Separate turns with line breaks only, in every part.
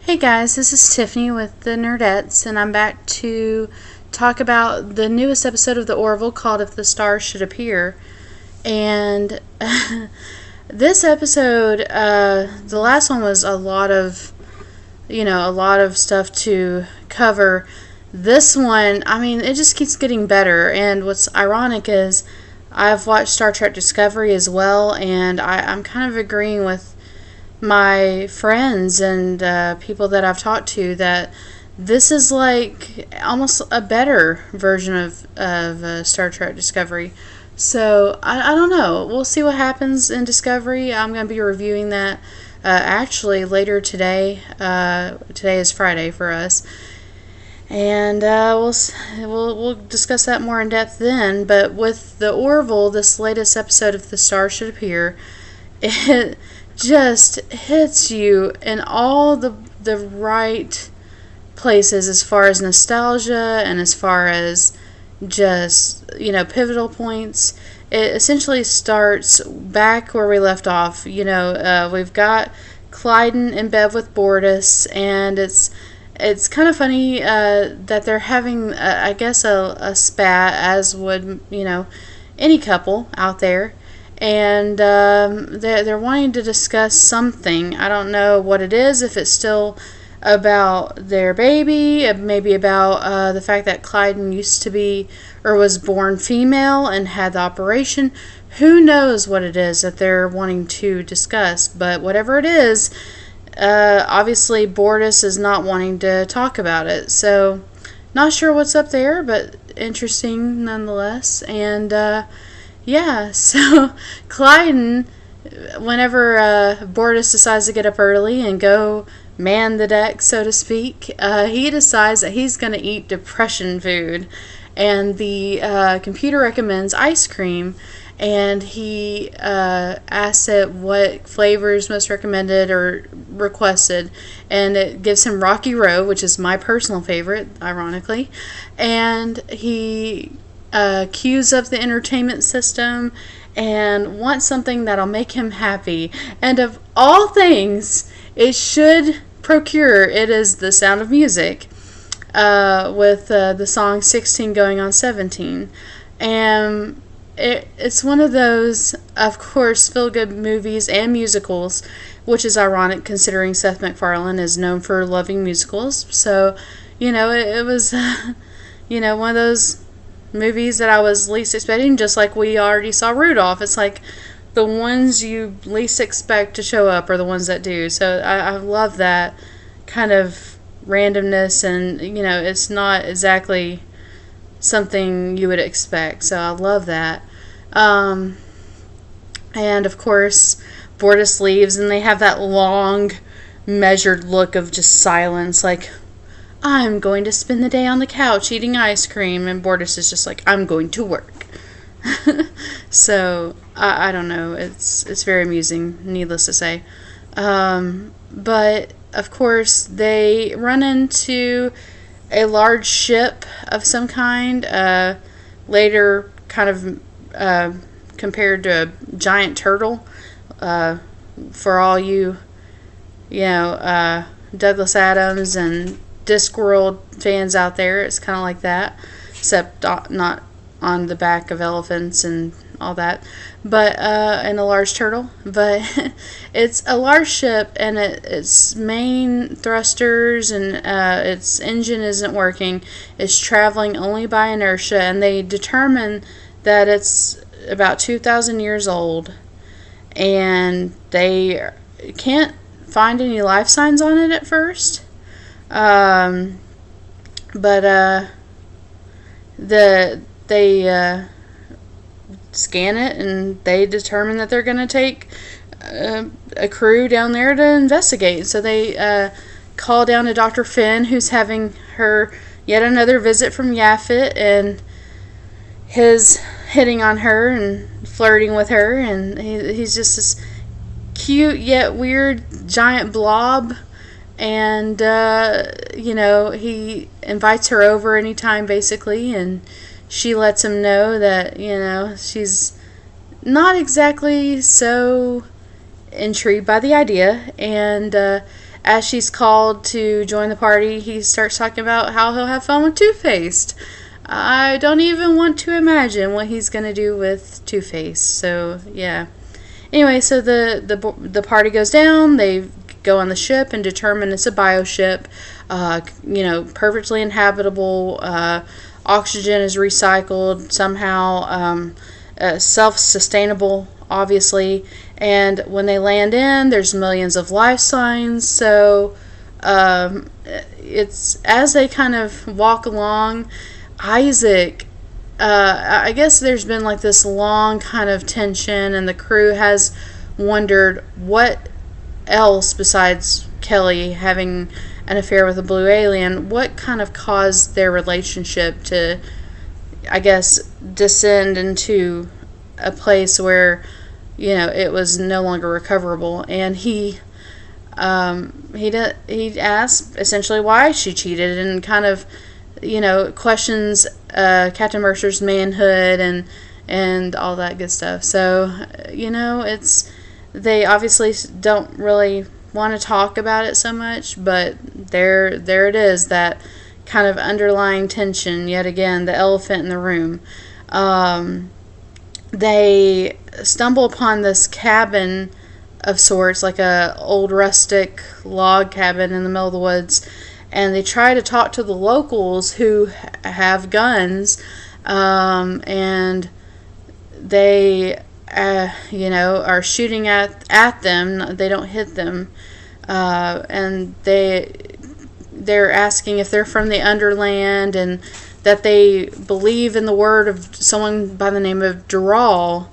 Hey guys, this is Tiffany with the Nerdettes, and I'm back to talk about the newest episode of the Orville called If the Stars Should Appear. And this episode, the last one was a lot of stuff to cover. This one, it just keeps getting better. And what's ironic is I've watched Star Trek Discovery as well, and I'm kind of agreeing with my friends and people that I've talked to that this is like almost a better version of Star Trek Discovery. So I don't know. We'll see what happens in Discovery. I'm going to be reviewing that actually later today. Today is Friday for us, and we'll discuss that more in depth then. But with the Orville, this latest episode of The Star Should Appear, it just hits you in all the right places as far as nostalgia and as far as just, pivotal points. It essentially starts back where we left off. We've got Clyden in bed with Bortus, and it's kind of funny that they're having, I guess, a spat, as would, any couple out there. And they're wanting to discuss something. I don't know what it is, if it's still about their baby, maybe about the fact that Clyden used to be, or was born female and had the operation. Who knows what it is that they're wanting to discuss, but whatever it is, obviously Bortus is not wanting to talk about it. So, not sure what's up there, but interesting nonetheless. And yeah, so Clyden, whenever Bortus decides to get up early and go man the deck, so to speak, he decides that he's going to eat depression food. And the computer recommends ice cream, and he asks it what flavor is most recommended or requested, and it gives him Rocky Road, which is my personal favorite, ironically, and he cues up the entertainment system and wants something that'll make him happy. And of all things it should procure, it is The Sound of Music, with the song 16 going on 17. And it's one of those, of course, feel-good movies and musicals, which is ironic considering Seth MacFarlane is known for loving musicals. So, it was, one of those movies that I was least expecting, just like we already saw Rudolph. It's like the ones you least expect to show up are the ones that do. So I love that kind of randomness, and it's not exactly something you would expect. So I love that. And of course Bortus leaves, and they have that long measured look of just silence, like, I'm going to spend the day on the couch eating ice cream, and Bortus is just like, I'm going to work. So I don't know, it's very amusing, needless to say. But of course they run into a large ship of some kind, later kind of compared to a giant turtle. For all you Douglas Adams and Discworld fans out there, it's kind of like that, except not on the back of elephants and all that, but and a large turtle. But it's a large ship, and its main thrusters and its engine isn't working. It's traveling only by inertia, and they determine that it's about 2,000 years old, and they can't find any life signs on it at first. But they scan it, and they determine that they're going to take a crew down there to investigate. So they call down to Dr. Finn, who's having her yet another visit from Yaphet, and his hitting on her and flirting with her, and he's just this cute yet weird giant blob. And he invites her over anytime, basically, and she lets him know that she's not exactly so intrigued by the idea. And as she's called to join the party, he starts talking about how he'll have fun with Two-Faced. I don't even want to imagine what he's going to do with Two-Faced. So, yeah. Anyway, so the party goes down. They go on the ship and determine it's a bioship. Perfectly inhabitable. Oxygen is recycled somehow. Self-sustainable, obviously. And when they land in, there's millions of life signs. So, it's as they kind of walk along, Isaac, I guess there's been like this long kind of tension, and the crew has wondered what else besides Kelly having an affair with a blue alien, what kind of caused their relationship to, I guess, descend into a place where, it was no longer recoverable. And he asked essentially why she cheated, and kind of, questions Captain Mercer's manhood and all that good stuff. So, they obviously don't really want to talk about it so much, but there it is, that kind of underlying tension, yet again, the elephant in the room. They stumble upon this cabin of sorts, like a old rustic log cabin in the middle of the woods, and they try to talk to the locals who have guns, and they are shooting at them. They don't hit them, and they're asking if they're from the Underland, and that they believe in the word of someone by the name of Dural.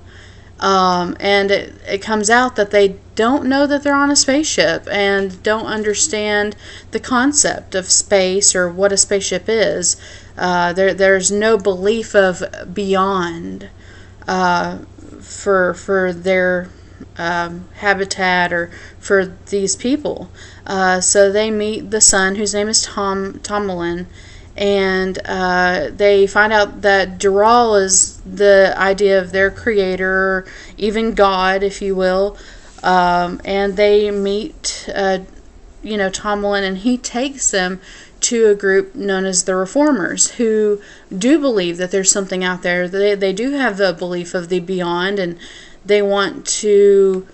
And it comes out that they don't know that they're on a spaceship and don't understand the concept of space or what a spaceship is. There's no belief of beyond for their habitat or for these people. So they meet the son, whose name is Tomlin, and they find out that Dural is the idea of their creator, even God, if you will. And they meet, Tomlin, and he takes them to a group known as the Reformers, who do believe that there's something out there. They do have the belief of the beyond, and they want to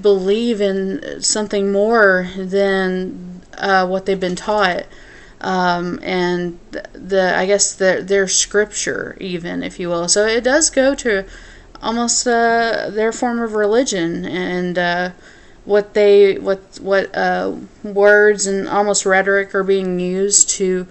believe in something more than what they've been taught. And I guess their scripture, even, if you will. So it does go to almost their form of religion, and what words and almost rhetoric are being used to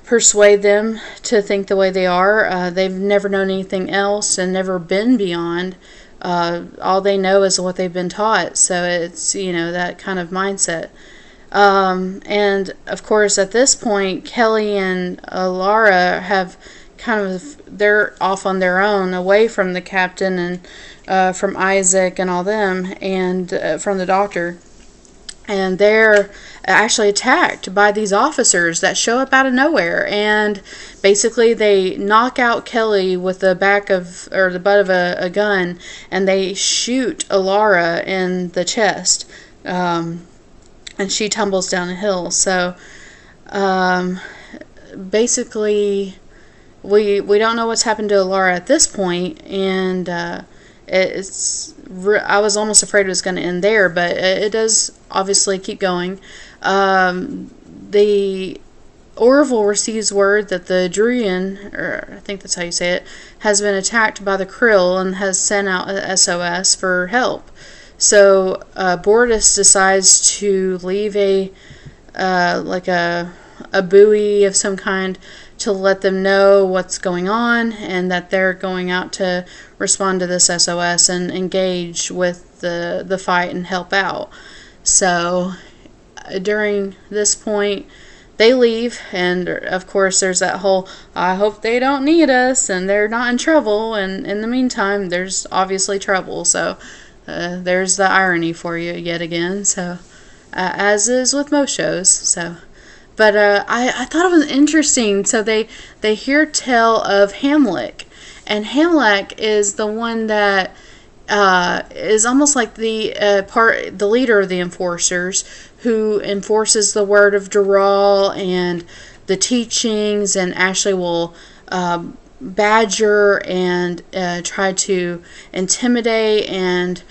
persuade them to think the way they are. They've never known anything else and never been beyond. All they know is what they've been taught. So it's, that kind of mindset. And of course, at this point, Kelly and Lara have they're off on their own, away from the captain and from Isaac and all them, and from the doctor. And they're actually attacked by these officers that show up out of nowhere, and basically they knock out Kelly with the butt of a gun, and they shoot Lara in the chest. And she tumbles down a hill. So, basically, we don't know what's happened to Lara at this point, and I was almost afraid it was going to end there, but it does obviously keep going. The Orville receives word that the Druian, or I think that's how you say it, has been attacked by the Krill and has sent out a SOS for help. So Bortus decides to leave a buoy of some kind to let them know what's going on, and that they're going out to respond to this SOS and engage with the fight and help out. So during this point, they leave, and of course there's that whole, I hope they don't need us and they're not in trouble, and in the meantime there's obviously trouble. So there's the irony for you yet again. So as is with most shows. So, but I thought it was interesting. So they hear tell of Hamlet, and Hamlet is the one that is almost like the leader of the enforcers, who enforces the word of Dural and the teachings, and Ashley will badger and try to intimidate and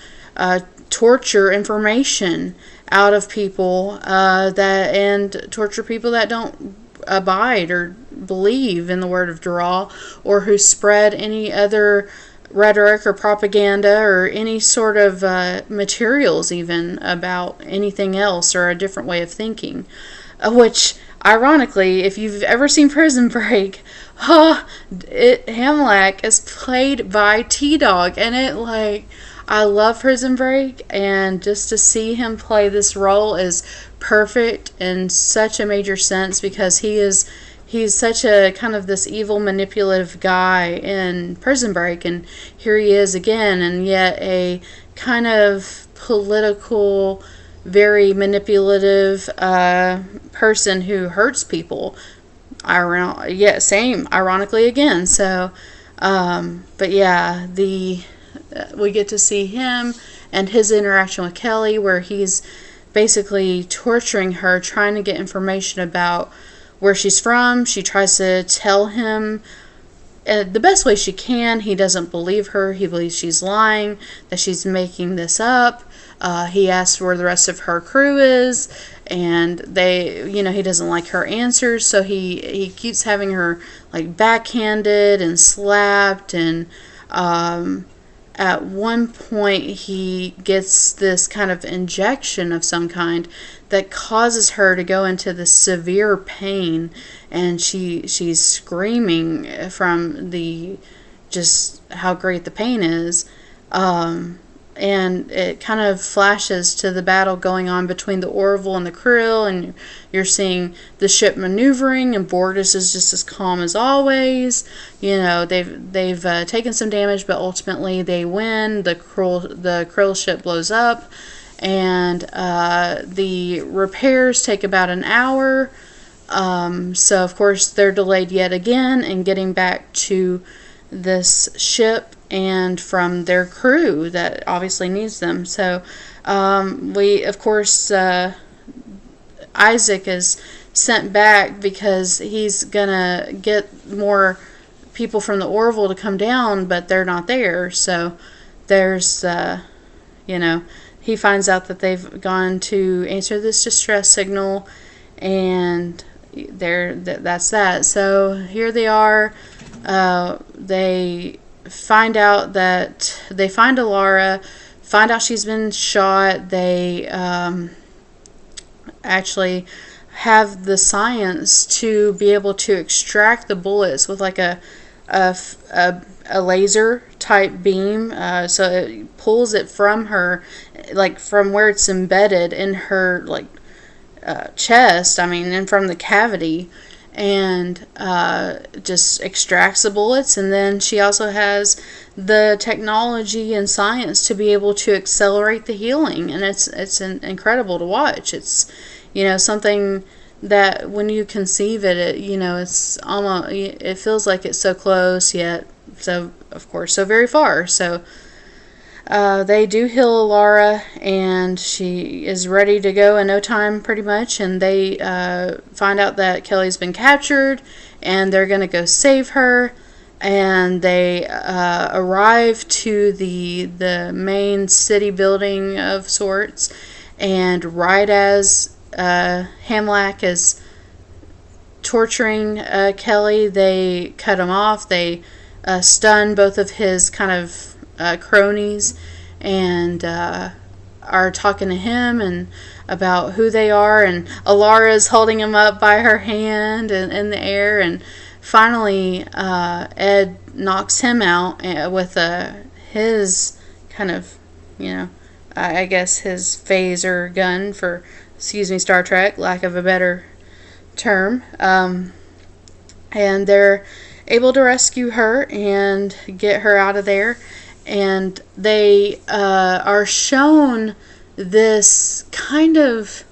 torture information out of people and torture people that don't abide or believe in the word of Dural, or who spread any other rhetoric or propaganda or any sort of materials even about anything else or a different way of thinking. Which, ironically, if you've ever seen Prison Break, Hamlack is played by T-Dog, and I love Prison Break, and just to see him play this role is perfect in such a major sense, because he's such a kind of this evil, manipulative guy in Prison Break, and here he is again, and yet a kind of political, very manipulative person who hurts people. Ironically again. So, but yeah, we get to see him and his interaction with Kelly, where he's basically torturing her, trying to get information about where she's from. She tries to tell him the best way she can. He doesn't believe her. He believes she's lying, that she's making this up. He asks where the rest of her crew is, and he doesn't like her answers, so he keeps having her backhanded and slapped, and at one point he gets this kind of injection of some kind that causes her to go into this severe pain, and she's screaming from just how great the pain is. And it kind of flashes to the battle going on between the Orville and the Krill, and you're seeing the ship maneuvering, and Borges is just as calm as always. They've taken some damage, but ultimately they win. The Krill ship blows up, and the repairs take about an hour. So of course they're delayed yet again in getting back to this ship and from their crew that obviously needs them. So of course Isaac is sent back because he's gonna get more people from the Orville to come down, but they're not there. So there's he finds out that they've gone to answer this distress signal, and that's that. So here they are. They find out that they find Alara, find out she's been shot. They actually have the science to be able to extract the bullets with a laser type beam, so it pulls it from her, from where it's embedded in her chest, and from the cavity, and just extracts the bullets. And then she also has the technology and science to be able to accelerate the healing, and it's incredible to watch. It's something that when you conceive it, it's almost, it feels like it's so close, yet so very far. So they do heal Alara, and she is ready to go in no time, pretty much. And they find out that Kelly's been captured, and they're going to go save her. And they arrive to the main city building of sorts, and right as Hamlack is torturing Kelly, they cut him off. They stun both of his kind of cronies, and are talking to him and about who they are, and Alara's holding him up by her hand and in the air, and finally Ed knocks him out with his kind of, I guess his phaser gun, for Star Trek, lack of a better term, and they're able to rescue her and get her out of there. And they are shown this kind of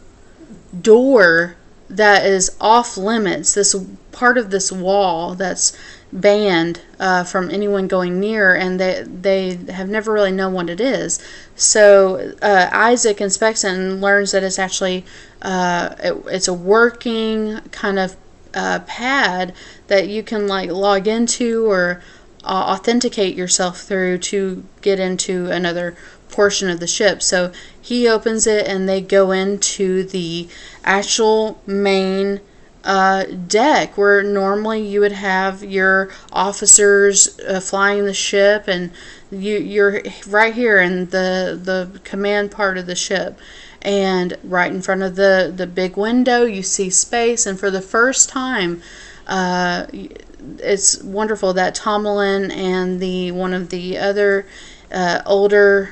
door that is off limits, this part of this wall that's banned from anyone going near, and they have never really known what it is. So Isaac inspects it and learns that it's actually it's a working kind of pad that you can like log into or authenticate yourself through to get into another portion of the ship. So he opens it and they go into the actual main deck, where normally you would have your officers flying the ship, and you're right here in the command part of the ship, and right in front of the big window you see space. And for the first time, it's wonderful that Tomlin and one of the other elder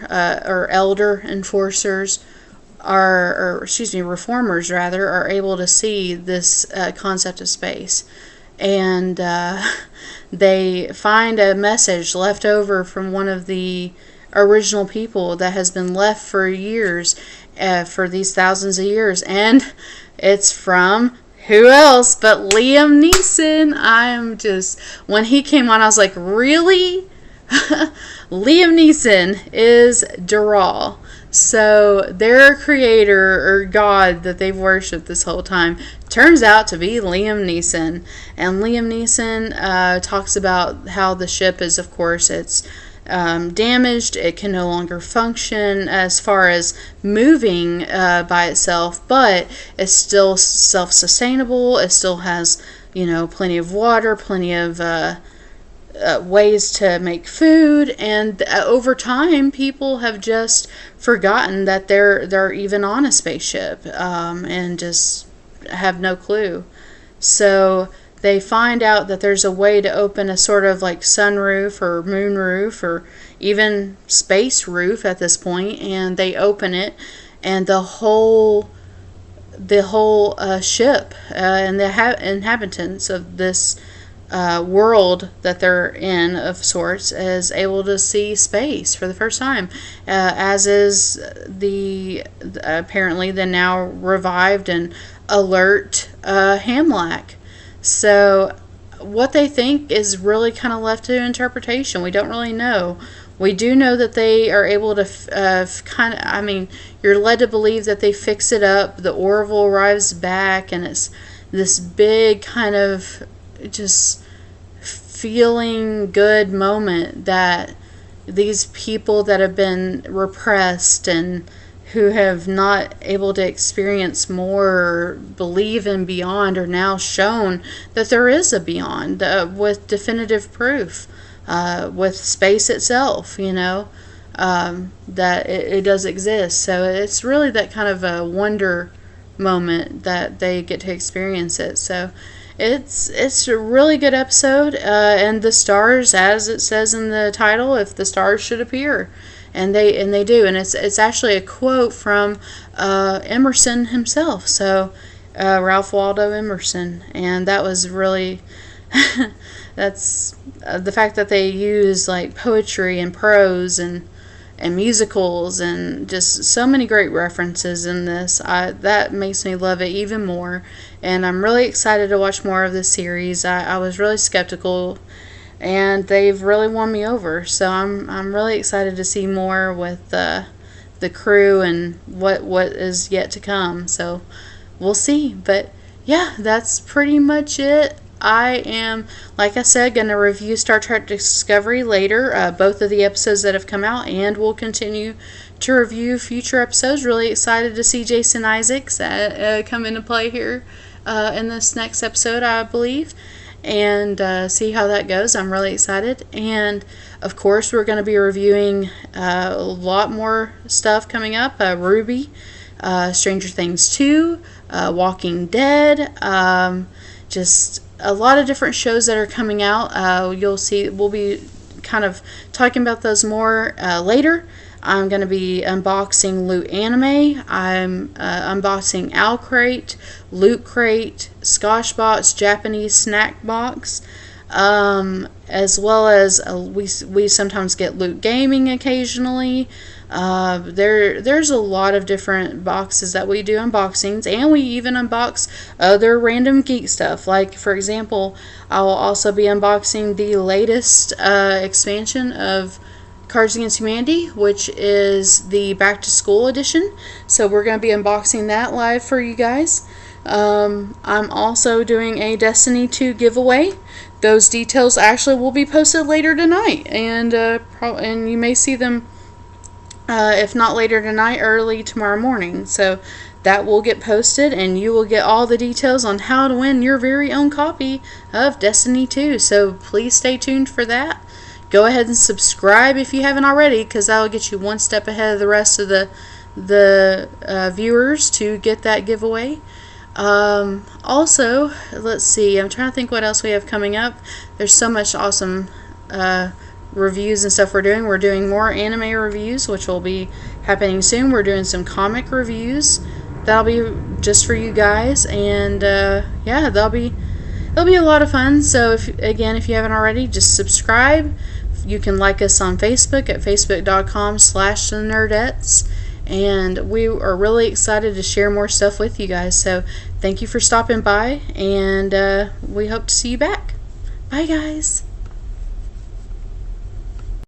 enforcers reformers rather, are able to see this concept of space. And they find a message left over from one of the original people that has been left for years, for these thousands of years. And it's from who else but Liam Neeson. When he came on, I was like, really? Liam Neeson is Dural. So their creator or god that they've worshipped this whole time turns out to be Liam Neeson. And Liam Neeson talks about how the ship is, of course, it's damaged. It can no longer function as far as moving by itself, but it's still self-sustainable. It still has, plenty of water, plenty of ways to make food, and over time people have just forgotten that they're even on a spaceship, and just have no clue. So they find out that there's a way to open a sort of like sunroof or moon roof or even space roof at this point, and they open it, and the whole ship and the inhabitants of this world that they're in, of sorts, is able to see space for the first time, as is apparently the now revived and alert Hamlack. So what they think is really kind of left to interpretation. We don't really know. We do know that they are able to you're led to believe that they fix it up. The Orville arrives back, and it's this big kind of just feeling good moment that these people that have been repressed and who have not able to experience more or believe in beyond are now shown that there is a beyond, with definitive proof, with space itself, that it does exist. So it's really that kind of a wonder moment that they get to experience it. So it's a really good episode, and the stars, as it says in the title, if the stars should appear, and they do, and it's actually a quote from Emerson himself, so Ralph Waldo Emerson, and that was really that's the fact that they use like poetry and prose and musicals and just so many great references in this. That makes me love it even more, and I'm really excited to watch more of this series. I was really skeptical, and they've really won me over, so I'm really excited to see more with the crew and what is yet to come. So we'll see, but yeah, that's pretty much it. I am, like I said, going to review Star Trek Discovery later, both of the episodes that have come out, and we'll continue to review future episodes. Really excited to see Jason Isaacs come into play here in this next episode, I believe, and see how that goes. I'm really excited. And of course, we're going to be reviewing a lot more stuff coming up. Ruby, Stranger Things 2, Walking Dead, just a lot of different shows that are coming out. You'll see, we'll be kind of talking about those more later. I'm going to be unboxing Loot Anime. I'm unboxing Owl Crate, Loot Crate, Scotchbox, Japanese Snack Box. as well as we sometimes get Loot Gaming occasionally. There's a lot of different boxes that we do unboxings, and we even unbox other random geek stuff. Like, for example, I will also be unboxing the latest expansion of Cards Against Humanity, which is the Back to School edition. So we're going to be unboxing that live for you guys. I'm also doing a Destiny 2 giveaway. Those details actually will be posted later tonight, and you may see them, if not later tonight, early tomorrow morning. So that will get posted, and you will get all the details on how to win your very own copy of Destiny 2. So please stay tuned for that. Go ahead and subscribe if you haven't already, because that will get you one step ahead of the rest of the viewers to get that giveaway. Also, let's see, I'm trying to think what else we have coming up. There's so much awesome reviews and stuff we're doing. We're doing more anime reviews, which will be happening soon. We're doing some comic reviews. That'll be just for you guys, and yeah, it'll be a lot of fun. So if you haven't already, just subscribe. You can like us on Facebook at facebook.com/thenerdettes. And we are really excited to share more stuff with you guys. So thank you for stopping by, and we hope to see you back. Bye, guys.